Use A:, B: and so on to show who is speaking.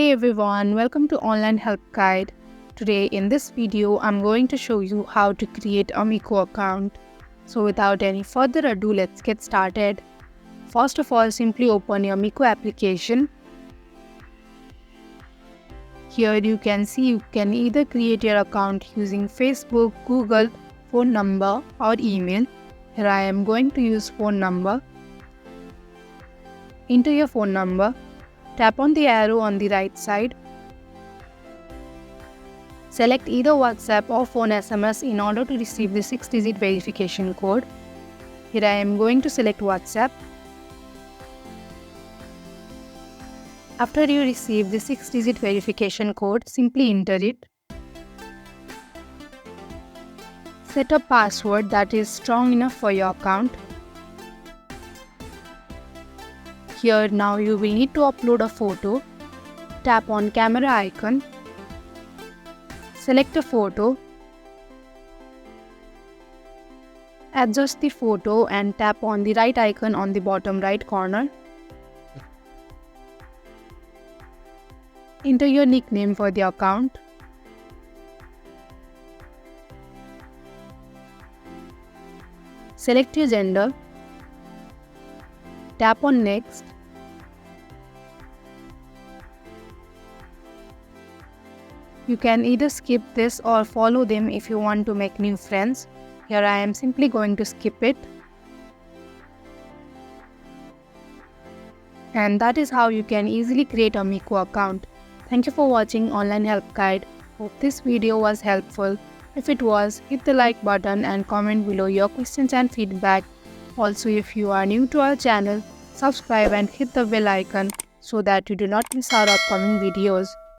A: Hey everyone, welcome to Online Help Guide. Today in this video, I'm going to show you how to create a Mico account. So without any further ado, let's get started. First of all, simply open your Mico application. Here you can see you can either create your account using Facebook, Google, phone number or email. Here I am going to use phone number. Enter your phone number. Tap on the arrow on the right side. Select either WhatsApp or phone SMS in order to receive the 6-digit verification code. Here I am going to select WhatsApp. After you receive the 6-digit verification code, simply enter it. Set a password that is strong enough for your account. Here now you will need to upload a photo. Tap on camera icon. Select a photo. Adjust the photo and tap on the right icon on the bottom right corner. Enter your nickname for the account. Select your gender. Tap on next. You can either skip this or follow them if you want to make new friends. Here I am simply going to skip it. And that is how you can easily create a Mico account. Thank you for watching Online Help Guide. Hope this video was helpful. If it was, hit the like button and comment below your questions and feedback. Also, if you are new to our channel, subscribe and hit the bell icon so that you do not miss our upcoming videos.